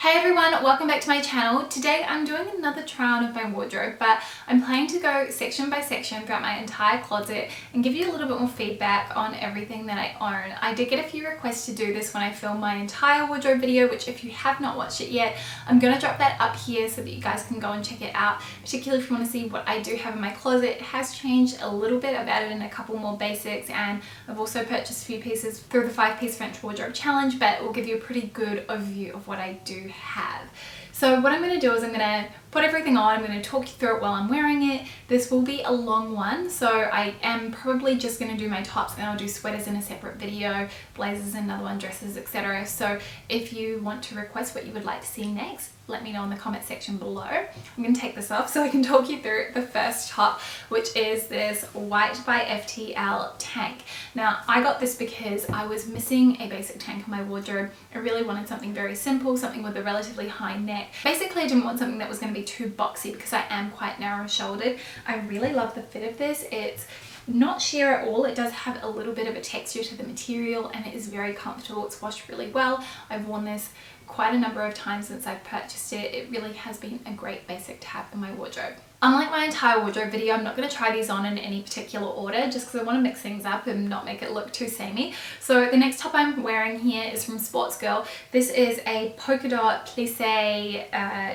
Hey everyone, welcome back to my channel. Today I'm doing another try on of my wardrobe, but I'm planning to go section by section throughout my entire closet and give you a little bit more feedback on everything that I own. I did get a few requests to do this when I filmed my entire wardrobe video, which if you have not watched it yet, I'm going to drop that up here so that you guys can go and check it out, particularly if you want to see what I do have in my closet. It has changed a little bit. I've added in a couple more basics and I've also purchased a few pieces through the 5-piece French wardrobe challenge, but it will give you a pretty good overview of what I do have. So what I'm going to do is I'm going to put everything on, I'm going to talk you through it while I'm wearing it. This will be a long one, so I am probably just going to do my tops and I'll do sweaters in a separate video, blazers in another one, dresses, etc. So if you want to request what you would like to see next, let me know in the comment section below. I'm going to take this off so I can talk you through the first top, which is this white by FTL tank. Now I got this because I was missing a basic tank in my wardrobe. I really wanted something very simple, something with a relatively high neck. Basically I didn't want something that was going to be too boxy because I am quite narrow shouldered. I really love the fit of this. It's not sheer at all. It does have a little bit of a texture to the material and it is very comfortable. It's washed really well. I've worn this quite a number of times since I've purchased it. It really has been a great basic to have in my wardrobe. Unlike my entire wardrobe video, I'm not going to try these on in any particular order just because I want to mix things up and not make it look too samey. So the next top I'm wearing here is from Sports Girl. This is a polka dot plissé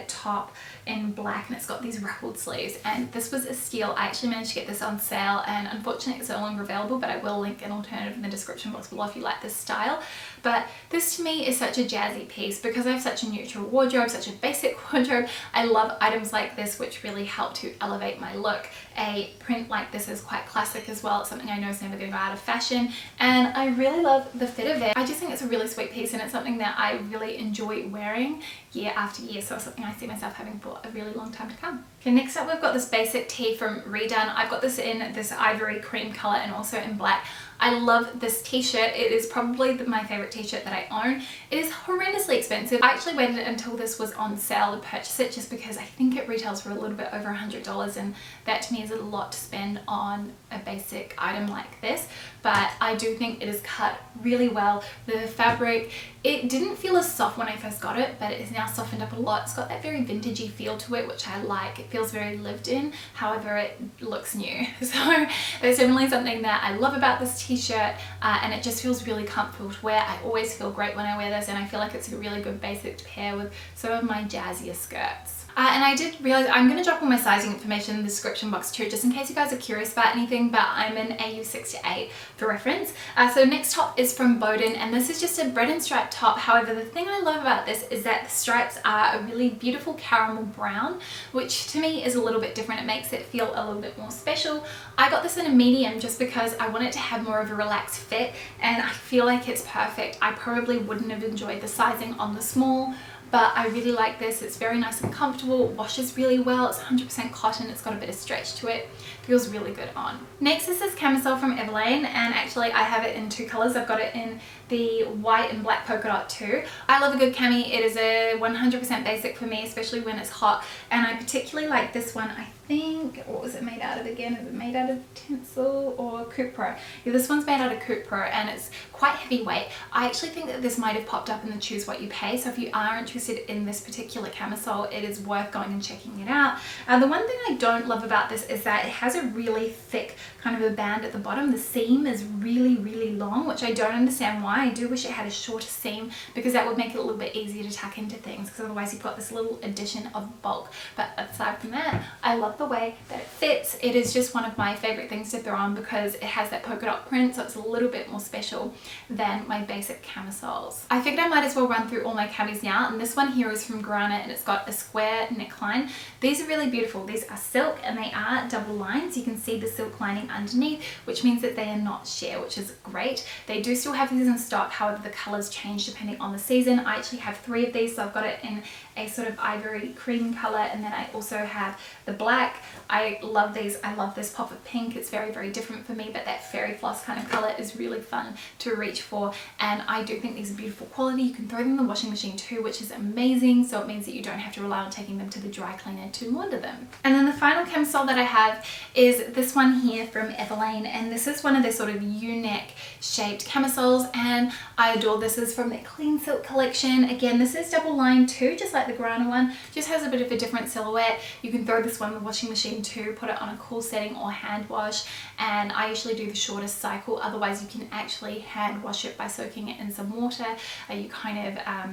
top in black and it's got these ruffled sleeves, and this was a steal. I actually managed to get this on sale and unfortunately it's no longer available, but I will link an alternative in the description box below if you like this style. But this to me is such a jazzy piece because I have such a neutral wardrobe, such a basic wardrobe. I love items like this which really help to elevate my look. A print like this is quite classic as well. It's something I know is never going to go out of fashion and I really love the fit of it. I just think it's a really sweet piece and it's something that I really enjoy wearing year after year, so it's something I see myself having for a really long time to come. Okay, next up we've got this basic tee from Redone. I've got this in this ivory cream color and also in black. I love this t-shirt. It is probably my favorite t-shirt that I own. It is horrendously expensive. I actually waited until this was on sale to purchase it just because I think it retails for a little bit over $100 and that to me is a lot to spend on a basic item like this, but I do think it is cut really well. The fabric, it didn't feel as soft when I first got it, but it is now softened up a lot. It's got that very vintagey feel to it, which I like. It feels very lived in, however it looks new. So there's definitely something that I love about this t-shirt and it just feels really comfortable to wear. I always feel great when I wear this and I feel like it's a really good basic to pair with some of my jazzier skirts. And I did realize I'm going to drop all my sizing information in the description box too, just in case you guys are curious about anything, but I'm in AU 6 to 8 for reference. So next top is from Boden and this is just a bread and stripe top. However, the thing I love about this is that the stripes are a really beautiful caramel brown, which to me is a little bit different. It makes it feel a little bit more special. I got this in a medium just because I want it to have more of a relaxed fit and I feel like it's perfect. I probably wouldn't have enjoyed the sizing on the small, but I really like this. It's very nice and comfortable, washes really well, it's 100% cotton, it's got a bit of stretch to it, feels really good on. Next is this camisole from Everlane and actually I have it in two colours. I've got it in the white and black polka dot too. I love a good cami. It is a 100% basic for me, especially when it's hot, and I particularly like this one. I think, what was it made out of again? Is it made out of tinsel or Cupro? Yeah, this one's made out of Cupro and it's quite heavyweight. I actually think that this might have popped up in the Choose What You Pay, so if you are interested in this particular camisole, it is worth going and checking it out. The one thing I don't love about this is that it has a really thick kind of a band at the bottom. The seam is really, really long, which I don't understand why. I do wish it had a shorter seam because that would make it a little bit easier to tuck into things, because otherwise you've got this little addition of bulk. But aside from that, I love the way that it fits. It is just one of my favorite things to throw on because it has that polka dot print, so it's a little bit more special than my basic camisoles. I figured I might as well run through all my camis now, and this one here is from Grana and it's got a square neckline. These are really beautiful. These are silk and they are double lines. You can see the silk lining underneath, which means that they are not sheer, which is great. They do still have these in stock, however the colours change depending on the season. I actually have 3 of these, so I've got it in a sort of ivory cream colour and then I also have the black. I love these. I love this pop of pink. It's very, very different for me, but that fairy floss kind of colour is really fun to reach for, and I do think these are beautiful quality. You can throw them in the washing machine too, which is amazing, so it means that you don't have to rely on taking them to the dry cleaner to launder them. And then the final camisole that I have is this one here from Everlane, and this is one of their sort of U-neck shaped camisoles, and I adore this. Is from their Clean Silk collection. Again, this is double lined too, just like the Grana one, just has a bit of a different silhouette. You can throw this one in the washing machine too, put it on a cool setting or hand wash, and I usually do the shortest cycle. Otherwise you can actually hand wash it by soaking it in some water. You kind of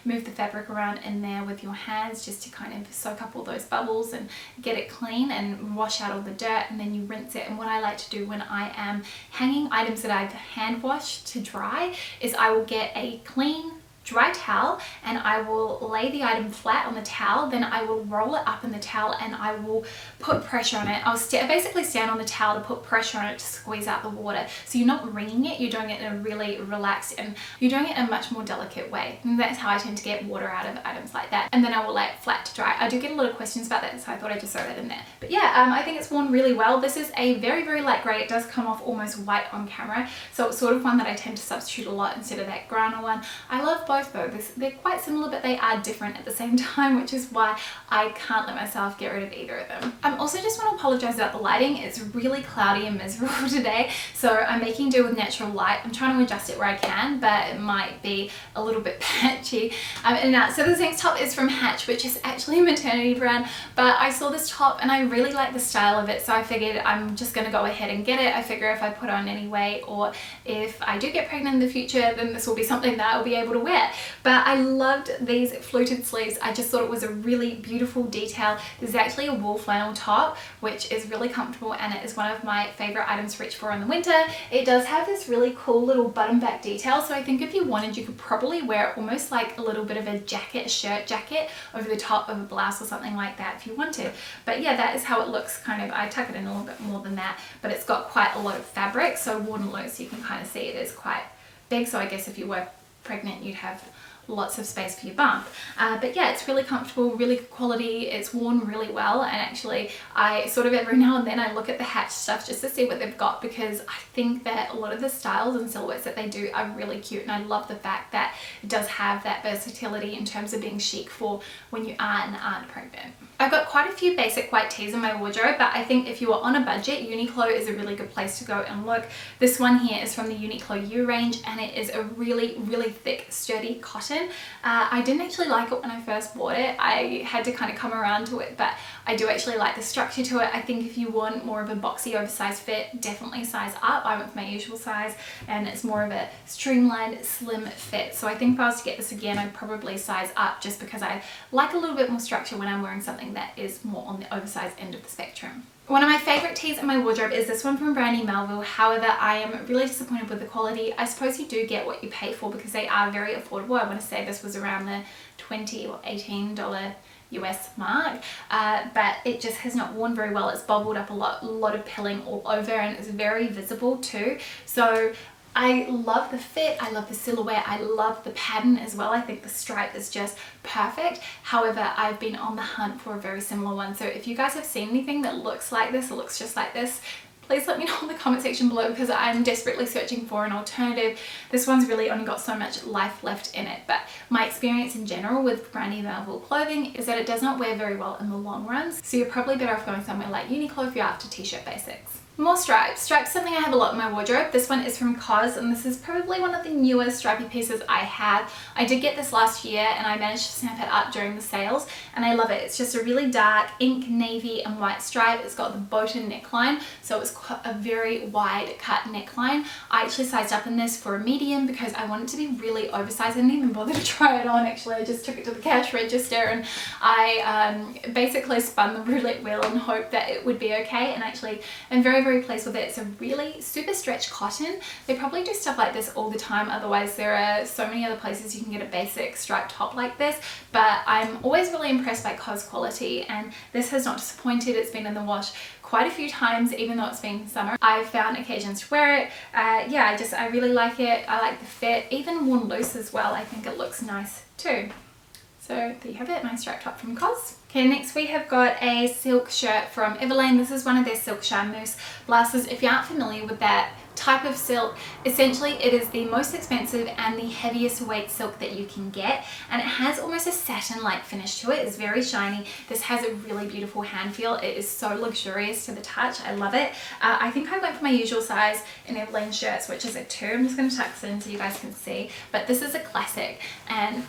move the fabric around in there with your hands just to kind of soak up all those bubbles and get it clean and wash out all the dirt, and then you rinse it. And what I like to do when I am hanging items that I've hand washed to dry is I will get a clean dry towel and I will lay the item flat on the towel, then I will roll it up in the towel and I will put pressure on it. I'll basically stand on the towel to put pressure on it to squeeze out the water. So you're not wringing it, you're doing it in a really relaxed, and you're doing it in a much more delicate way. And that's how I tend to get water out of items like that. And then I will lay it flat to dry. I do get a lot of questions about that, so I thought I'd just throw that in there. But yeah, I think it's worn really well. This is a very, very light grey. It does come off almost white on camera, so it's sort of one that I tend to substitute a lot instead of that Grana one. I love both though. They're quite similar, but they are different at the same time, which is why I can't let myself get rid of either of them. Also just want to apologize about the lighting. It's really cloudy and miserable today, so I'm making do with natural light. I'm trying to adjust it where I can, but it might be a little bit patchy. So this next top is from Hatch, which is actually a maternity brand, but I saw this top and I really like the style of it, so I figured I'm just gonna go ahead and get it. I figure if I put on anyway, or if I do get pregnant in the future, then this will be something that I'll be able to wear. But I loved these fluted sleeves. I just thought it was a really beautiful detail. This is actually a wool flannel top, which is really comfortable, and it is one of my favorite items to reach for in the winter. It does have this really cool little button back detail, so I think if you wanted, you could probably wear it almost like a little bit of a jacket, a shirt jacket over the top of a blouse or something like that if you wanted. But yeah, that is how it looks. Kind of, I tuck it in a little bit more than that, but it's got quite a lot of fabric, so worn loose you can kind of see it is quite big, so I guess if you were pregnant you'd have lots of space for your bump. But yeah, it's really comfortable, really good quality. It's worn really well, and actually I sort of every now and then I look at the Hatch stuff just to see what they've got, because I think that a lot of the styles and silhouettes that they do are really cute, and I love the fact that it does have that versatility in terms of being chic for when you are and aren't pregnant. I've got quite a few basic white tees in my wardrobe, but I think if you are on a budget, Uniqlo is a really good place to go and look. This one here is from the Uniqlo U range, and it is a really, really thick, sturdy cotton. I didn't actually like it when I first bought it. I had to kind of come around to it, but I do actually like the structure to it. I think if you want more of a boxy, oversized fit, definitely size up. I went for my usual size, and it's more of a streamlined, slim fit. So I think if I was to get this again, I'd probably size up, just because I like a little bit more structure when I'm wearing something that is more on the oversized end of the spectrum. One of my favorite tees in my wardrobe is this one from Brandy Melville. However, I am really disappointed with the quality. I suppose you do get what you pay for because they are very affordable. I want to say this was around the $20 or $18 US mark, but it just has not worn very well. It's bubbled up a lot of pilling all over, and it's very visible too. So I love the fit, I love the silhouette, I love the pattern as well. I think the stripe is just perfect. However, I've been on the hunt for a very similar one. So if you guys have seen anything that looks like this or looks just like this, please let me know in the comment section below, because I'm desperately searching for an alternative. This one's really only got so much life left in it, but my experience in general with Brandy Melville clothing is that it does not wear very well in the long runs. So you're probably better off going somewhere like Uniqlo if you're after t-shirt basics. More stripes. Stripes is something I have a lot in my wardrobe. This one is from COS, and this is probably one of the newer stripy pieces I have. I did get this last year, and I managed to snap it up during the sales, and I love it. It's just a really dark ink navy and white stripe. It's got the boaten neckline, so it's got a very wide cut neckline. I actually sized up in this for a medium because I want it to be really oversized. I didn't even bother to try it on actually. I just took it to the cash register, and I basically spun the roulette wheel and hoped that it would be okay, and actually I'm very pleased with it. It's a really super stretch cotton. They probably do stuff like this all the time, otherwise there are so many other places you can get a basic striped top like this, but I'm always really impressed by COS quality, and this has not disappointed. It's been in the wash quite a few times, even though it's been summer. I've found occasions to wear it. Yeah, I really like it. I like the fit, even worn loose as well. I think it looks nice too. So there you have it, my striped top from COS. Okay, next we have got a silk shirt from Everlane. This is one of their silk charmeuse blouses. If you aren't familiar with that type of silk, essentially it is the most expensive and the heaviest weight silk that you can get, and it has almost a satin-like finish to it. It's very shiny. This has a really beautiful hand feel. It is so luxurious to the touch. I love it. I think I went for my usual size in Everlane shirts, which is a 2. I'm just going to tuck this in so you guys can see, but this is a classic and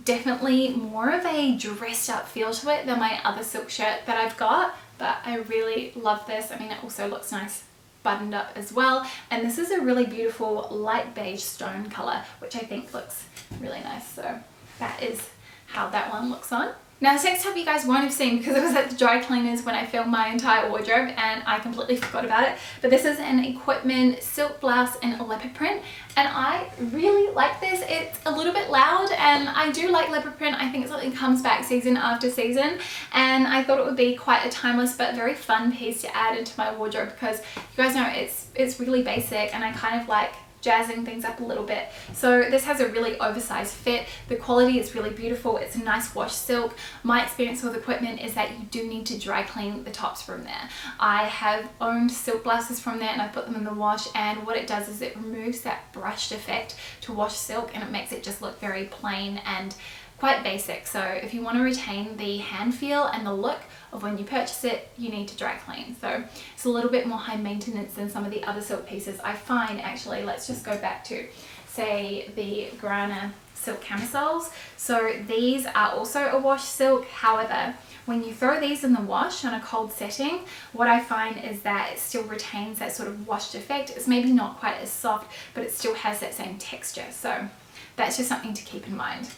definitely more of a dressed up feel to it than my other silk shirt that I've got, but I really love this. I mean, it also looks nice buttoned up as well, and this is a really beautiful light beige stone color, which I think looks really nice. So that is how that one looks on. Now this next top you guys won't have seen because it was at the dry cleaners when I filmed my entire wardrobe and I completely forgot about it, but this is an Equipment silk blouse in a leopard print, and I really like this. It's a little bit loud and I do like leopard print. I think it's something that comes back season after season, and I thought it would be quite a timeless but very fun piece to add into my wardrobe because you guys know it's really basic and I kind of like jazzing things up a little bit. So this has a really oversized fit. The quality is really beautiful. It's a nice wash silk. My experience with Equipment is that you do need to dry clean the tops from there. I have owned silk blouses from there and I put them in the wash, and what it does is it removes that brushed effect to wash silk and it makes it just look very plain and quite basic. So if you want to retain the hand feel and the look of when you purchase it, you need to dry clean. So it's a little bit more high maintenance than some of the other silk pieces I find. Actually, let's just go back to, say, the Grana silk camisoles. So these are also a wash silk. However, when you throw these in the wash on a cold setting, what I find is that it still retains that sort of washed effect. It's maybe not quite as soft, but it still has that same texture. So that's just something to keep in mind.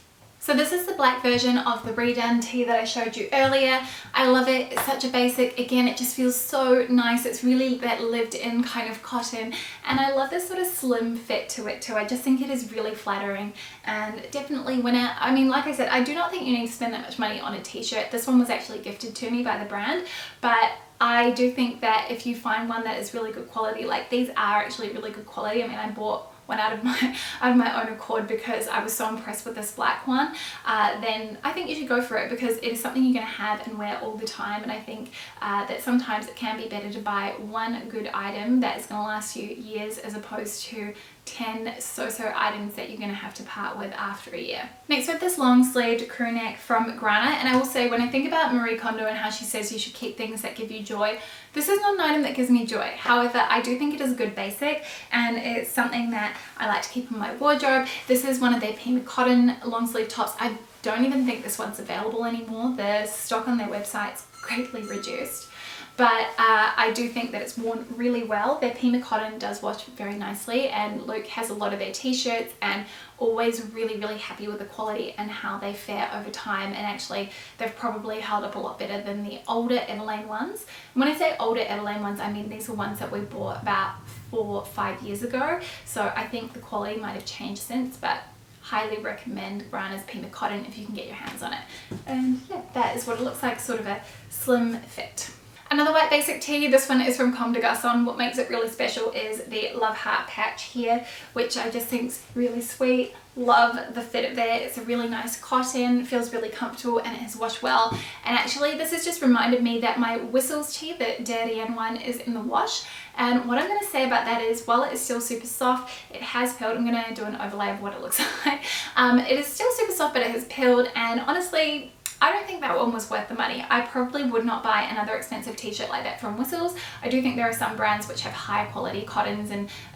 So this is the black version of the redone tee that I showed you earlier. I love it. It's such a basic. Again, it just feels so nice. It's really that lived in kind of cotton, and I love this sort of slim fit to it too. I just think it is really flattering and definitely winner. I mean, like I said, I do not think you need to spend that much money on a t-shirt. This one was actually gifted to me by the brand, but I do think that if you find one that is really good quality, like these are actually really good quality. I mean, I bought one out of my own accord because I was so impressed with this black one, then I think you should go for it because it is something you're going to have and wear all the time. And I think that sometimes it can be better to buy one good item that is going to last you years as opposed to 10 so-so items that you're going to have to part with after a year. Next we have this long sleeved crew neck from Grana, and I will say when I think about Marie Kondo and how she says you should keep things that give you joy, this is not an item that gives me joy. However, I do think it is a good basic and it's something that I like to keep in my wardrobe. This is one of their Pima cotton long sleeve tops. I don't even think this one's available anymore. The stock on their website's greatly reduced. But I do think that it's worn really well. Their Pima cotton does wash very nicely, and Luke has a lot of their t-shirts and always really happy with the quality and how they fare over time, and actually they've probably held up a lot better than the older Everlane ones. And when I say older Everlane ones, I mean these are ones that we bought about 4 or 5 years ago, so I think the quality might have changed since, but highly recommend Grana's Pima cotton if you can get your hands on it. And yeah, that is what it looks like, sort of a slim fit. Another white basic tee, this one is from Comme des Garçons. What makes it really special is the love heart patch here, which I just think is really sweet. Love the fit of it. It's a really nice cotton, feels really comfortable, and it has washed well. And actually this has just reminded me that my Whistles tee, the Dirty one, is in the wash. And what I'm going to say about that is, while it is still super soft, it has peeled. I'm going to do an overlay of what it looks like. It is still super soft, but it has peeled, and honestly, I don't think that one was worth the money. I probably would not buy another expensive t-shirt like that from Whistles. I do think there are some brands which have higher quality cottons,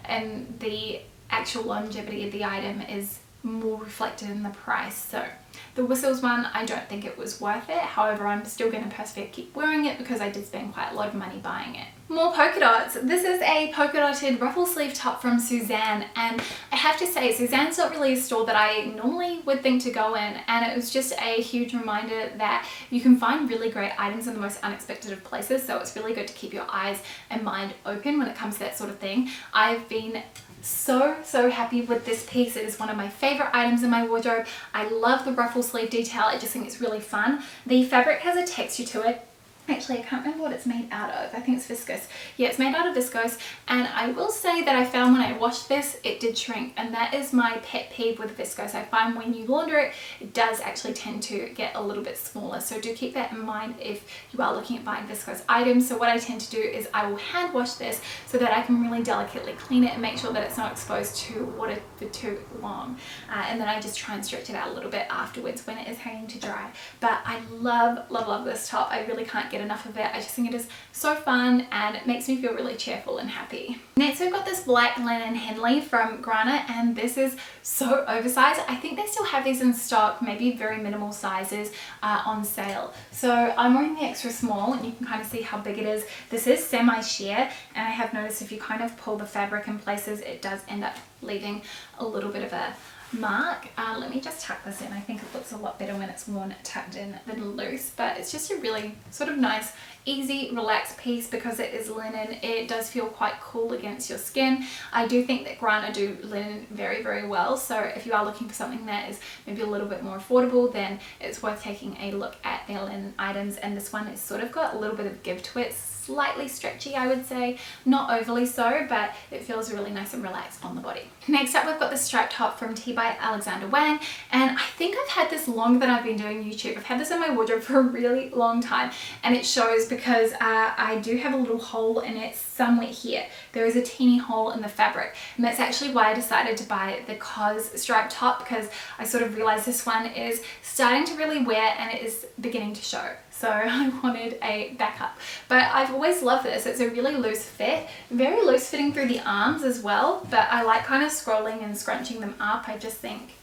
and the actual longevity of the item is more reflected in the price. So the Whistles one, I don't think it was worth it. However, I'm still going to persevere, keep wearing it because I did spend quite a lot of money buying it. More polka dots. This is a polka dotted ruffle sleeve top from Suzanne, and I have to say Suzanne's not really a store that I normally would think to go in, and it was just a huge reminder that you can find really great items in the most unexpected of places. So it's really good to keep your eyes and mind open when it comes to that sort of thing. I've been so happy with this piece. It is one of my favorite items in my wardrobe. I love the ruffle sleeve detail. I just think it's really fun. The fabric has a texture to it. Actually, I can't remember what it's made out of. I think it's viscose. Yeah, it's made out of viscose, and I will say that I found when I washed this, it did shrink, and that is my pet peeve with viscose. I find when you launder it, it does actually tend to get a little bit smaller, so do keep that in mind if you are looking at buying viscose items. So what I tend to do is I will hand wash this so that I can really delicately clean it and make sure that it's not exposed to water for too long, and then I just try and stretch it out a little bit afterwards when it is hanging to dry. But I love, love, love this top. I really can't get enough of it. I just think it is so fun and it makes me feel really cheerful and happy. Next we've got this black linen Henley from Grana, and this is so oversized. I think they still have these in stock, maybe very minimal sizes on sale. So I'm wearing the extra small, and you can kind of see how big it is. This is semi-sheer, and I have noticed if you kind of pull the fabric in places, it does end up leaving a little bit of a mark. Let me just tuck this in. I think it looks a lot better when it's worn tucked in than loose, but it's just a really sort of nice, easy, relaxed piece because it is linen. It does feel quite cool against your skin. I do think that Grana do linen very, very well, so if you are looking for something that is maybe a little bit more affordable, then it's worth taking a look at their linen items. And this one is sort of got a little bit of give to it, slightly stretchy, I would say, not overly so, but it feels really nice and relaxed on the body. Next up, we've got the striped top from T by Alexander Wang, and I think I've had this longer than I've been doing YouTube. I've had this in my wardrobe for a really long time, and it shows because I do have a little hole in it somewhere here. There is a teeny hole in the fabric, and that's actually why I decided to buy the COS striped top, because I sort of realized this one is starting to really wear and it is beginning to show. So I wanted a backup, but I've always loved this. It's a really loose fit, very loose fitting through the arms as well, but I like kind of scrolling and scrunching them up. I just think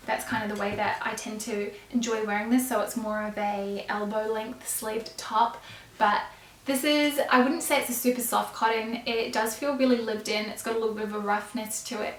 that's kind of the way that I tend to enjoy wearing this. So it's more of a elbow length sleeved top, but this is, I wouldn't say it's a super soft cotton. It does feel really lived in. It's got a little bit of a roughness to it.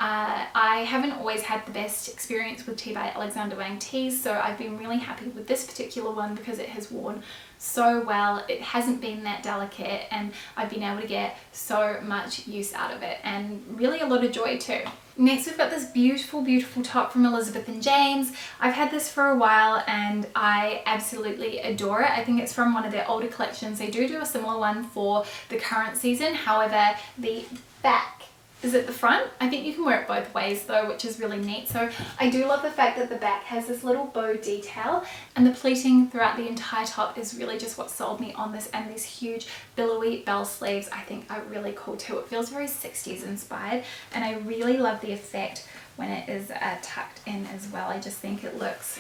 I haven't always had the best experience with T by Alexander Wang tees, so I've been really happy with this particular one because it has worn so well. It hasn't been that delicate, and I've been able to get so much use out of it, and really a lot of joy too. Next we've got this beautiful, beautiful top from Elizabeth and James. I've had this for a while and I absolutely adore it. I think it's from one of their older collections. They do a similar one for the current season. However, the back is at the front. I think you can wear it both ways though, which is really neat. So I do love the fact that the back has this little bow detail, and the pleating throughout the entire top is really just what sold me on this. And these huge billowy bell sleeves I think are really cool too. It feels very 60s inspired, and I really love the effect when it is tucked in as well. I just think it looks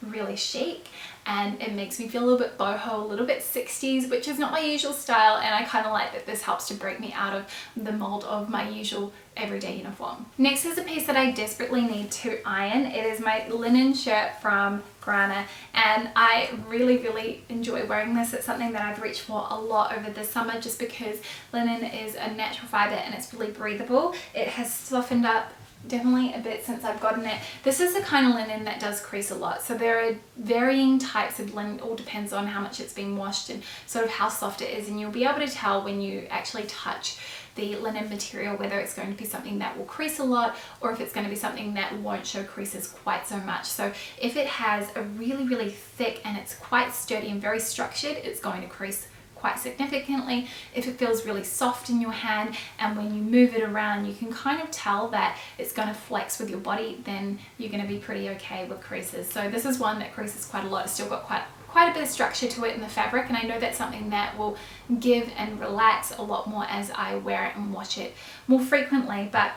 really chic, and it makes me feel a little bit boho, a little bit 60s, which is not my usual style, and I kind of like that this helps to break me out of the mold of my usual everyday uniform. Next is a piece that I desperately need to iron. It is my linen shirt from Grana, and I really, really enjoy wearing this. It's something that I've reached for a lot over the summer just because linen is a natural fiber and it's really breathable. It has softened up definitely a bit since I've gotten it. This is the kind of linen that does crease a lot. So there are varying types of linen. It all depends on how much it's been washed and sort of how soft it is, and you'll be able to tell when you actually touch the linen material whether it's going to be something that will crease a lot or if it's going to be something that won't show creases quite so much. So if it has a really, really thick and it's quite sturdy and very structured, it's going to crease quite significantly. If it feels really soft in your hand and when you move it around you can kind of tell that it's going to flex with your body, then you're going to be pretty okay with creases. So this is one that creases quite a lot. It's still got quite a bit of structure to it in the fabric, and I know that's something that will give and relax a lot more as I wear it and wash it more frequently. But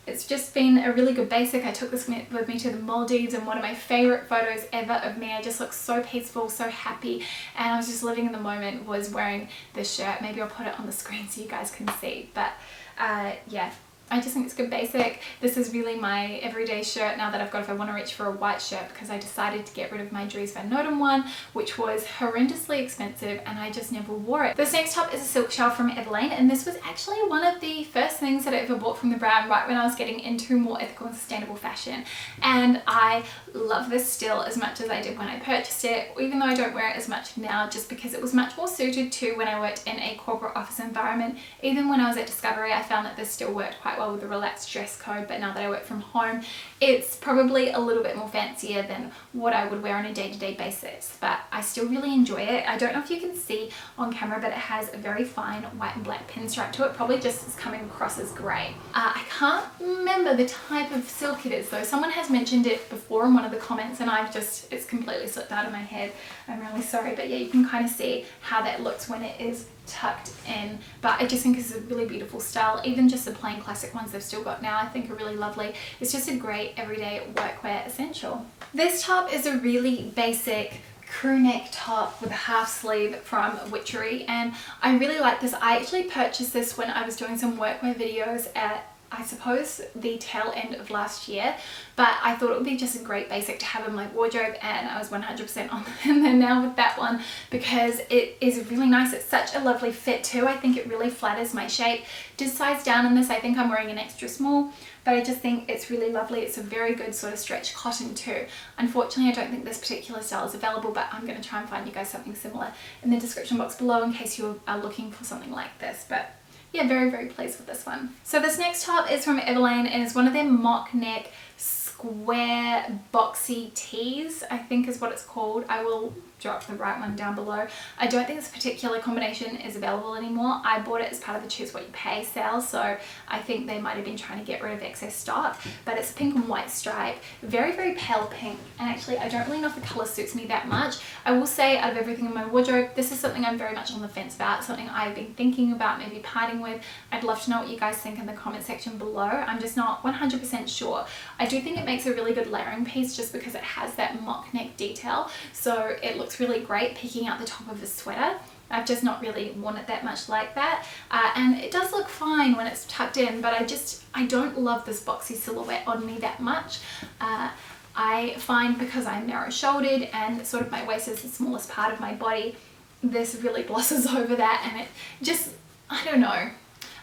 it's just been a really good basic. I took this with me to the Maldives, and one of my favorite photos ever of me. I just look so peaceful, so happy, and I was just living in the moment, was wearing this shirt. Maybe I'll put it on the screen so you guys can see. But yeah, I just think it's good basic. This is really my everyday shirt now that I've got if I want to reach for a white shirt, because I decided to get rid of my Dries Van Noten one, which was horrendously expensive and I just never wore it. This next top is a silk shell from Everlane, and this was actually one of the first things that I ever bought from the brand right when I was getting into more ethical and sustainable fashion, and I love this still as much as I did when I purchased it, even though I don't wear it as much now, just because it was much more suited to when I worked in a corporate office environment. Even when I was at Discovery, I found that this still worked quite quite well with the relaxed dress code, but now that I work from home, it's probably a little bit more fancier than what I would wear on a day-to-day basis, but I still really enjoy it. I don't know if you can see on camera, but it has a very fine white and black pinstripe to it, probably just as coming across as grey. I can't remember the type of silk it is though. Someone has mentioned it before in one of the comments and it's completely slipped out of my head. I'm really sorry, but yeah, you can kind of see how that looks when it is tucked in, but I just think it's a really beautiful style. Even just the plain classic ones they've still got now I think are really lovely. It's just a great everyday workwear essential. This top is a really basic crew neck top with a half sleeve from Witchery, and I really like this. I actually purchased this when I was doing some workwear videos at, I suppose, the tail end of last year, but I thought it would be just a great basic to have in my wardrobe, and I was 100% on in there now with that one because it is really nice. It's such a lovely fit too. I think it really flatters my shape. Did size down in this. I think I'm wearing an extra small, but I just think it's really lovely. It's a very good sort of stretch cotton too. Unfortunately, I don't think this particular style is available, but I'm going to try and find you guys something similar in the description box below in case you are looking for something like this. But yeah, very, very pleased with this one. So this next top is from Everlane and is one of their mock neck square boxy tees, I think is what it's called. I will drop the right one down below. I don't think this particular combination is available anymore. I bought it as part of the Choose What You Pay sale, so I think they might have been trying to get rid of excess stock, but it's a pink and white stripe, very, very pale pink, and actually I don't really know if the color suits me that much. I will say out of everything in my wardrobe, this is something I'm very much on the fence about, something I've been thinking about maybe parting with. I'd love to know what you guys think in the comment section below. I'm just not 100% sure. I do think it makes a really good layering piece just because it has that mock neck detail, so it looks really great peeking out the top of a sweater. I've just not really worn it that much like that, and it does look fine when it's tucked in, but I don't love this boxy silhouette on me that much. I find because I'm narrow shouldered and sort of my waist is the smallest part of my body, this really glosses over that, and it just, I don't know,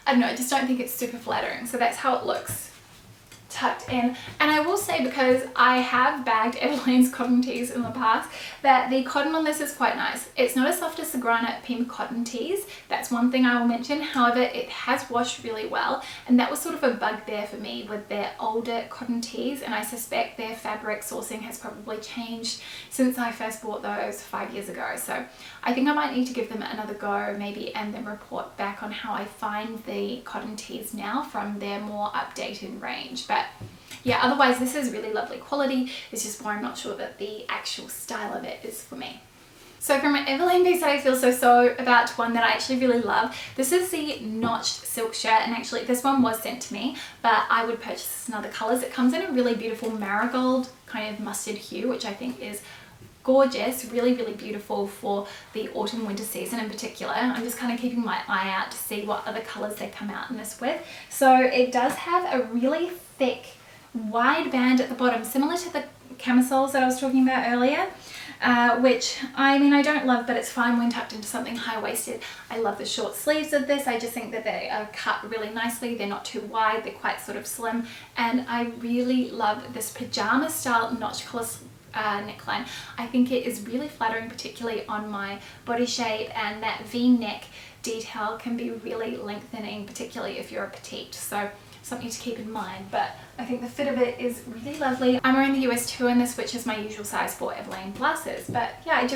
I just don't think it's super flattering. So that's how it looks tucked in. And I will say, because I have bagged Everlane's cotton tees in the past, that the cotton on this is quite nice. It's not as soft as the Granite Pima cotton tees. That's one thing I will mention. However, it has washed really well, and that was sort of a bugbear for me with their older cotton tees, and I suspect their fabric sourcing has probably changed since I first bought those 5 years ago. So I think I might need to give them another go maybe, and then report back on how I find the cotton tees now from their more updated range. But yeah, otherwise this is really lovely quality. It's just more I'm not sure that the actual style of it is for me. So from an Everlane piece that I feel so about, one that I actually really love, this is the notched silk shirt, and actually this one was sent to me, but I would purchase this in other colours. It comes in a really beautiful marigold kind of mustard hue, which I think is gorgeous, really, really beautiful for the autumn winter season in particular. I'm just kind of keeping my eye out to see what other colours they come out in this with. So it does have a really thick wide band at the bottom, similar to the camisoles that I was talking about earlier, which I mean I don't love, but it's fine when tucked into something high-waisted. I love the short sleeves of this. I just think that they are cut really nicely. They're not too wide, they're quite sort of slim, and I really love this pajama style notch collar neckline. I think it is really flattering, particularly on my body shape, and that V-neck detail can be really lengthening, particularly if you're a petite. So something to keep in mind, but I think the fit of it is really lovely. I'm wearing the US 2 in this, which is my usual size for Everlane blouses, but yeah,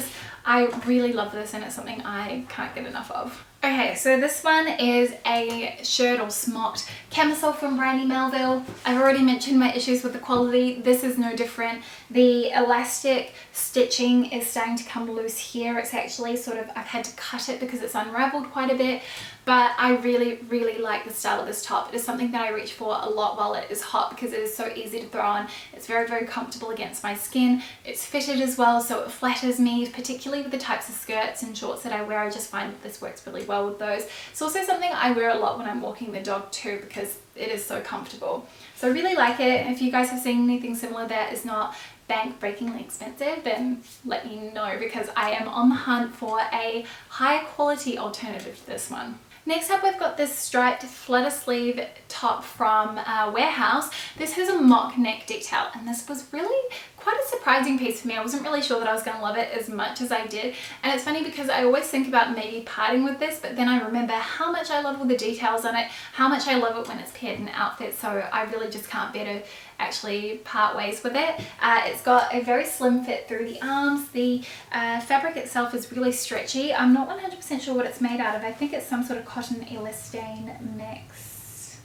I really love this, and it's something I can't get enough of. Okay, so this one is a shirt or smocked camisole from Brandy Melville. I've already mentioned my issues with the quality. This is no different. The elastic stitching is starting to come loose here. It's actually sort of, I've had to cut it because it's unraveled quite a bit, but I really like the style of this top. It is something that I reach for a lot while it is hot because it is so easy to throw on. It's very comfortable against my skin. It's fitted as well, so it flatters me, particularly with the types of skirts and shorts that I wear. I just find that this works really well with those. It's also something I wear a lot when I'm walking the dog too, because it is so comfortable. So I really like it. If you guys have seen anything similar that is not bank-breakingly expensive, then let me know, because I am on the hunt for a high quality alternative to this one. Next up, we've got this striped flutter sleeve top from Warehouse. This has a mock neck detail, and this was really quite a surprising piece for me. I wasn't really sure that I was going to love it as much as I did, and it's funny because I always think about maybe parting with this, but then I remember how much I love all the details on it, how much I love it when it's paired in outfits, so I really just can't bear to actually part ways with it. It's got a very slim fit through the arms. The fabric itself is really stretchy. I'm not 100% sure what it's made out of. I think it's some sort of cotton elastane mix.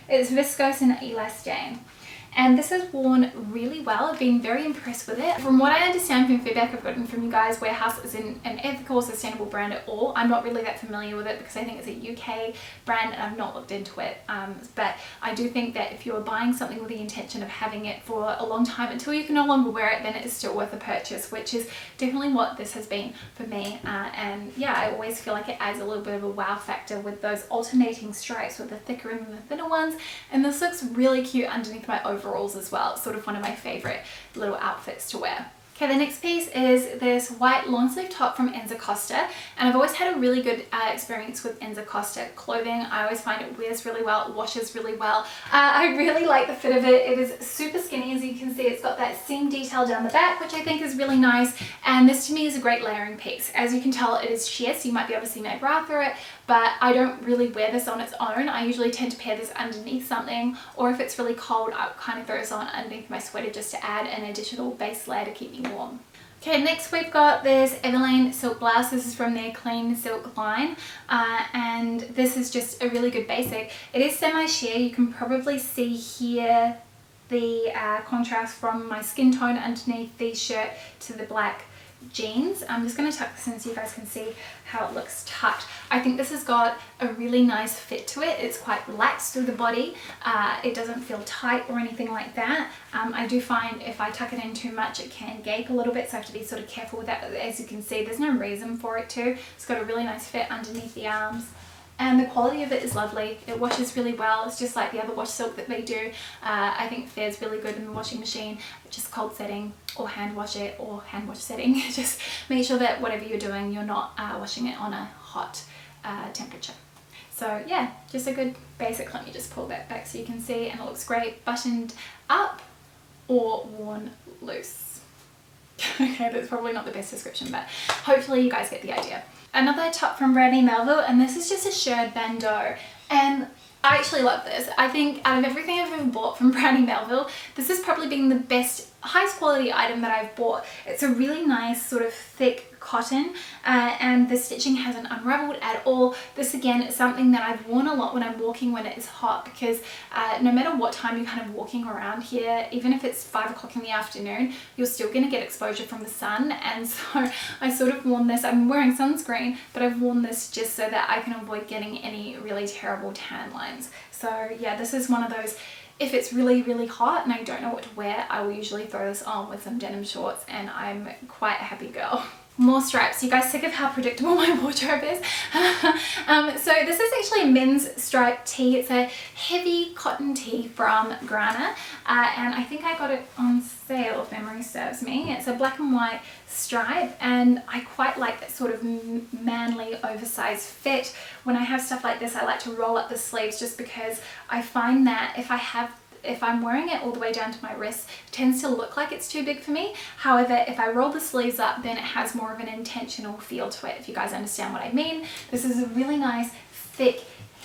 It's viscose and elastane. And this is worn really well. I've been very impressed with it. From what I understand from feedback I've gotten from you guys, Warehouse isn't an ethical or sustainable brand at all. I'm not really that familiar with it because I think it's a UK brand and I've not looked into it. But I do think that if you're buying something with the intention of having it for a long time until you can no longer wear it, then it is still worth a purchase, which is definitely what this has been for me. And yeah, I always feel like it adds a little bit of a wow factor with those alternating stripes with the thicker and the thinner ones. And this looks really cute underneath my overalls as well. It's sort of one of my favorite little outfits to wear. Okay, the next piece is this white long sleeve top from Enza Costa, and I've always had a really good experience with Enza Costa clothing. I always find it wears really well, it washes really well. I really like the fit of it. It is super skinny, as you can see. It's got that seam detail down the back, which I think is really nice, and this to me is a great layering piece. As you can tell, it is sheer, so you might be able to see my bra through it, but I don't really wear this on its own. I usually tend to pair this underneath something, or if it's really cold, I'll kind of throw this on underneath my sweater just to add an additional base layer to keep me warm. Okay, next we've got this Everlane silk blouse. This is from their Clean Silk line, and this is just a really good basic. It is semi-sheer. You can probably see here the contrast from my skin tone underneath the shirt to the black jeans. I'm just going to tuck this in so you guys can see how it looks tucked. I think this has got a really nice fit to it. It's quite lax through the body. It doesn't feel tight or anything like that. I do find if I tuck it in too much it can gape a little bit, so I have to be sort of careful with that. But as you can see, there's no reason for it to. It's got a really nice fit underneath the arms. And the quality of it is lovely. It washes really well. It's just like the other wash silk that they do. I think fares really good in the washing machine. Just cold setting or hand wash it, or hand wash setting. Just make sure that whatever you're doing, you're not washing it on a hot temperature. So yeah, just a good basic. Let me just pull that back so you can see, and it looks great buttoned up or worn loose. Okay, that's probably not the best description, but hopefully you guys get the idea. Another top from Brandy Melville, and this is just a shirred bandeau, and I actually love this. I think out of everything I've ever bought from Brandy Melville, this has probably been the best, highest quality item that I've bought. It's a really nice sort of thick cotton, and the stitching hasn't unraveled at all. This again is something that I've worn a lot when I'm walking when it is hot, because no matter what time you're kind of walking around here, even if it's 5 o'clock in the afternoon, you're still going to get exposure from the sun. And so I sort of worn this. I'm wearing sunscreen, but I've worn this just so that I can avoid getting any really terrible tan lines. So yeah, this is one of those, if it's really, really hot and I don't know what to wear, I will usually throw this on with some denim shorts, and I'm quite a happy girl. More stripes. You guys sick of how predictable my wardrobe is? So this is actually a men's stripe tee. It's a heavy cotton tee from Grana, and I think I got it on sale if memory serves me. It's a black and white stripe, and I quite like that sort of manly oversized fit. When I have stuff like this, I like to roll up the sleeves, just because I find that if I'm wearing it all the way down to my wrists, it tends to look like it's too big for me. However, if I roll the sleeves up, then it has more of an intentional feel to it, if you guys understand what I mean. This is a really nice, thick,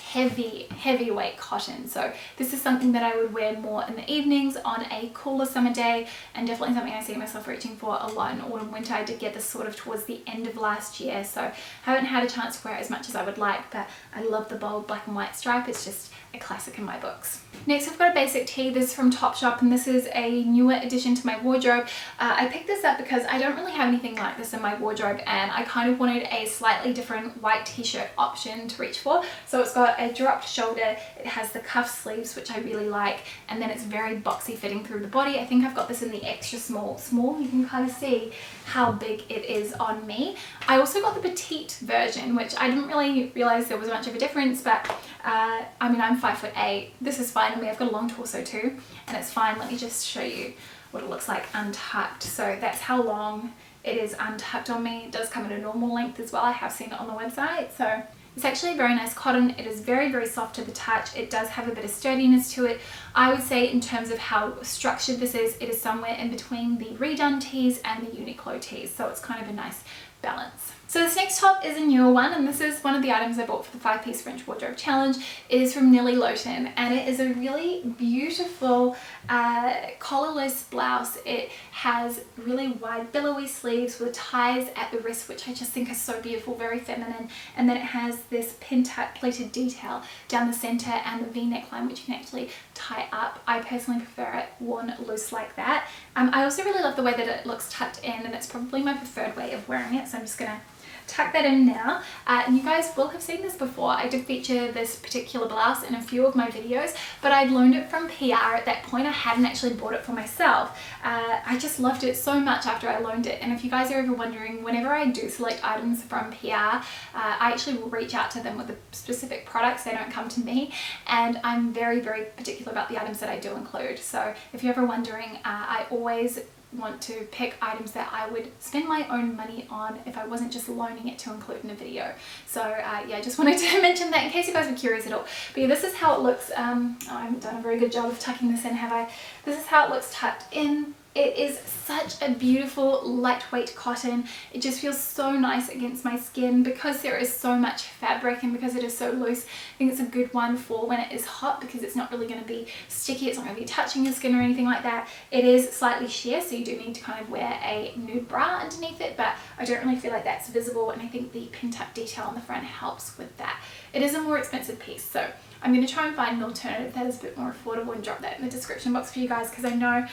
heavyweight cotton. So this is something that I would wear more in the evenings on a cooler summer day, and definitely something I see myself reaching for a lot in autumn, winter. I did get this sort of towards the end of last year, so haven't had a chance to wear it as much as I would like, but I love the bold black and white stripe. It's just a classic in my books. Next I've got a basic tee. This is from Topshop, and this is a newer addition to my wardrobe. I picked this up because I don't really have anything like this in my wardrobe, and I kind of wanted a slightly different white t-shirt option to reach for. So it's got a dropped shoulder, it has the cuff sleeves, which I really like, and then it's very boxy fitting through the body. I think I've got this in the extra small. You can kind of see how big it is on me. I also got the petite version, which I didn't really realize there was much of a difference, but I mean, I'm 5'8". This is fine on me. I've got a long torso too, and it's fine. Let me just show you what it looks like untucked. So that's how long it is untucked on me. It does come at a normal length as well. I have seen it on the website. So it's actually a very nice cotton. It is very, very soft to the touch. It does have a bit of sturdiness to it. I would say in terms of how structured this is, it is somewhere in between the redone tees and the Uniqlo tees, so it's kind of a nice balance. So this next top is a newer one, and this is one of the items I bought for the 5-piece French wardrobe challenge. It is from Nelly Lowton, and it is a really beautiful collarless blouse. It has really wide billowy sleeves with ties at the wrist, which I just think is so beautiful, very feminine. And then it has this pin-tuck pleated detail down the center and the V neckline, which you can actually tie up. I personally prefer it worn loose like that. I also really love the way that it looks tucked in, and it's probably my preferred way of wearing it, so I'm just gonna tuck that in now. And you guys will have seen this before. I did feature this particular blouse in a few of my videos, but I'd loaned it from PR at that point. I hadn't actually bought it for myself. I just loved it so much after I loaned it. And if you guys are ever wondering, whenever I do select items from PR, I actually will reach out to them with the specific products. They don't come to me, and I'm very, very particular about the items that I do include. So if you're ever wondering, I always want to pick items that I would spend my own money on if I wasn't just loaning it to include in a video. So yeah, I just wanted to mention that in case you guys were curious at all. But yeah, this is how it looks. I haven't done a very good job of tucking this in, have I? This is how it looks tucked in. It is such a beautiful lightweight cotton. It just feels so nice against my skin because there is so much fabric and because it is so loose. I think it's a good one for when it is hot because it's not really going to be sticky. It's not going to be touching your skin or anything like that. It is slightly sheer, so you do need to kind of wear a nude bra underneath it, but I don't really feel like that's visible, and I think the pin-tuck detail on the front helps with that. It is a more expensive piece, so I'm going to try and find an alternative that is a bit more affordable and drop that in the description box for you guys, because I know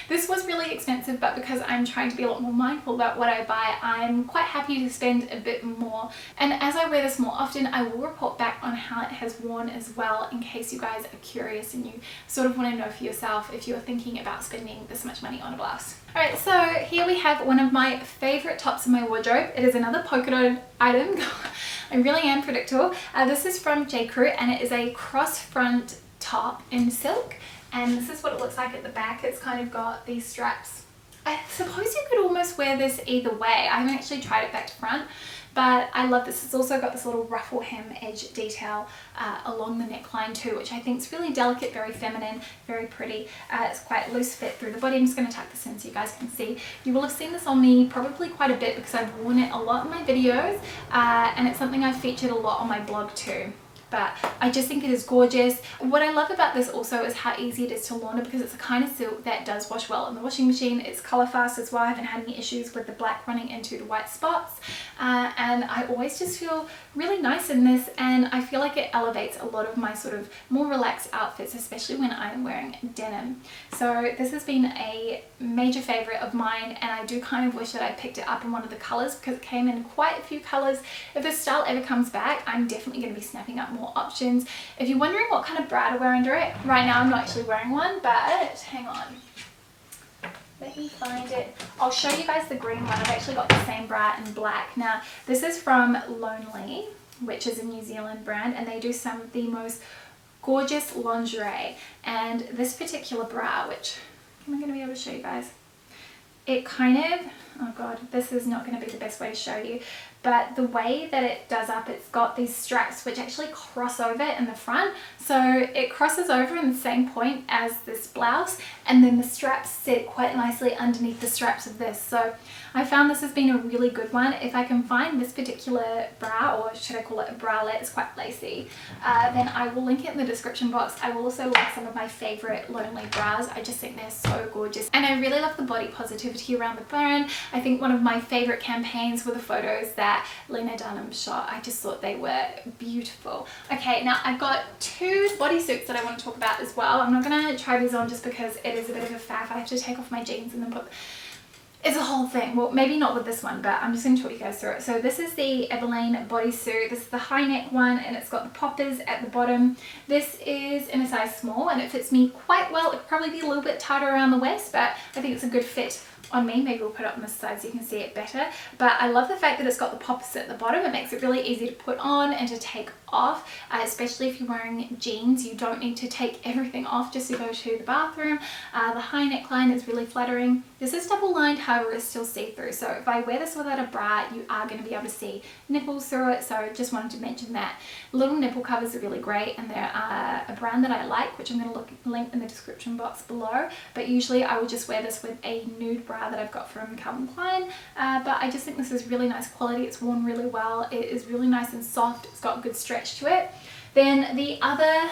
this was really expensive, but because I'm trying to be a lot more mindful about what I buy, I'm quite happy to spend a bit more. And as I wear this more often, I will report back on how it has worn as well, in case you guys are curious and you sort of want to know for yourself if you're thinking about spending this much money on a blouse. Alright, so here we have one of my favourite tops in my wardrobe. It is another polka dot item. I really am predictable. This is from J. Crew, and it is a cross front top in silk, and this is what it looks like at the back. It's kind of got these straps. I suppose you could almost wear this either way. I haven't actually tried it back to front, but I love this. It's also got this little ruffle hem edge detail along the neckline too, which I think is really delicate, very feminine, very pretty. It's quite loose fit through the body. I'm just going to tuck this in so you guys can see. You will have seen this on me probably quite a bit because I've worn it a lot in my videos, and it's something I've featured a lot on my blog too. But I just think it is gorgeous. What I love about this also is how easy it is to launder, because it's a kind of silk that does wash well in the washing machine. It's colour fast as well. I haven't had any issues with the black running into the white spots, and I always just feel really nice in this, and I feel like it elevates a lot of my sort of more relaxed outfits, especially when I'm wearing denim. So this has been a major favourite of mine, and I do kind of wish that I picked it up in one of the colours because it came in quite a few colours. If this style ever comes back, I'm definitely going to be snapping up more options. If you're wondering what kind of bra to wear under it, right now I'm not actually wearing one, but hang on, let me find it. I'll show you guys the green one. I've actually got the same bra in black. Now this is from Lonely, which is a New Zealand brand, and they do some of the most gorgeous lingerie. And this particular bra, which am I going to be able to show you guys? It kind of, oh god, this is not going to be the best way to show you, but the way that it does up, it's got these straps which actually cross over in the front. So it crosses over in the same point as this blouse, and then the straps sit quite nicely underneath the straps of this. So I found this has been a really good one. If I can find this particular bra, or should I call it a bralette, it's quite lacy, then I will link it in the description box. I will also link some of my favourite Lonely bras. I just think they're so gorgeous, and I really love the body positivity around the brand. I think one of my favourite campaigns were the photos that Lena Dunham shot. I just thought they were beautiful. Okay, now I've got two bodysuits that I want to talk about as well. I'm not going to try these on just because it is a bit of a faff. I have to take off my jeans and then put... It's a whole thing. Well, maybe not with this one, but I'm just going to talk you guys through it. So this is the Everlane bodysuit. This is the high neck one, and it's got the poppers at the bottom. This is in a size small, and it fits me quite well. It could probably be a little bit tighter around the waist, but I think it's a good fit on me. Maybe we'll put it on this side so you can see it better. But I love the fact that it's got the poppers at the bottom. It makes it really easy to put on and to take off, especially if you're wearing jeans. You don't need to take everything off just to go to the bathroom. The high neckline is really flattering. This is double lined, however it's still see-through, so if I wear this without a bra you are going to be able to see nipples through it, so just wanted to mention that. Little nipple covers are really great, and there are a brand that I like which I'm going to link in the description box below, but usually I will just wear this with a nude bra that I've got from Calvin Klein, but I just think this is really nice quality. It's worn really well, it is really nice and soft, it's got good stretch to it. Then the other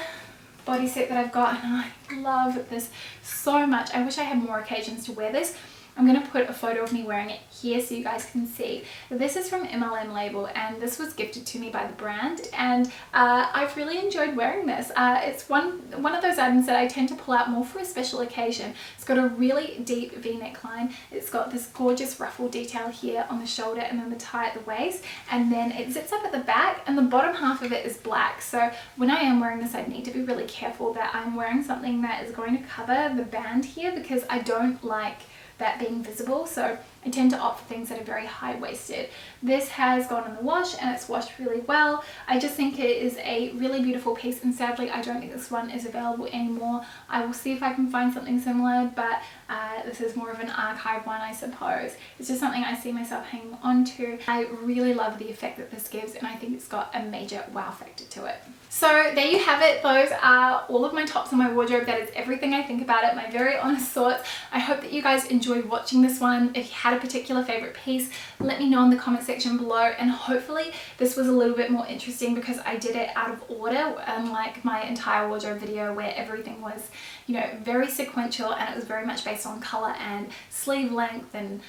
bodysuit that I've got, and I love this so much. I wish I had more occasions to wear this. I'm going to put a photo of me wearing it here so you guys can see. This is from MLM label, and this was gifted to me by the brand, and I've really enjoyed wearing this. It's one of those items that I tend to pull out more for a special occasion. It's got a really deep V-neck line. It's got this gorgeous ruffle detail here on the shoulder and then the tie at the waist, and then it zips up at the back, and the bottom half of it is black. So when I am wearing this, I need to be really careful that I'm wearing something that is going to cover the band here, because I don't like that being visible, so I tend to opt for things that are very high-waisted. This has gone in the wash and it's washed really well. I just think it is a really beautiful piece, and sadly I don't think this one is available anymore. I will see if I can find something similar, but this is more of an archive one, I suppose. It's just something I see myself hanging on to. I really love the effect that this gives, and I think it's got a major wow factor to it. So there you have it. Those are all of my tops in my wardrobe. That is everything I think about it, my very honest thoughts. I hope that you guys enjoyed watching this one. If you had a particular favorite piece, let me know in the comment section below, and hopefully this was a little bit more interesting because I did it out of order, unlike my entire wardrobe video where everything was, you know, very sequential and it was very much based on color and sleeve length, and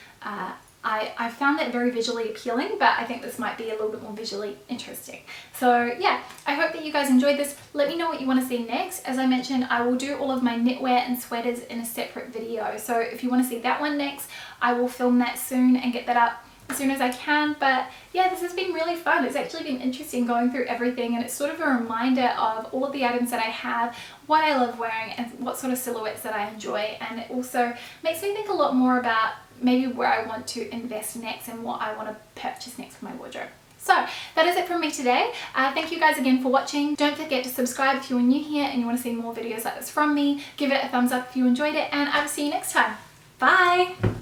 I found that very visually appealing, but I think this might be a little bit more visually interesting. So yeah, I hope that you guys enjoyed this. Let me know what you want to see next. As I mentioned, I will do all of my knitwear and sweaters in a separate video, so if you want to see that one next, I will film that soon and get that up as soon as I can. But yeah, this has been really fun. It's actually been interesting going through everything, and it's sort of a reminder of all of the items that I have, what I love wearing, and what sort of silhouettes that I enjoy, and it also makes me think a lot more about maybe where I want to invest next and what I want to purchase next for my wardrobe. So that is it from me today. Thank you guys again for watching. Don't forget to subscribe if you're new here and you want to see more videos like this from me. Give it a thumbs up if you enjoyed it, and I will see you next time. Bye!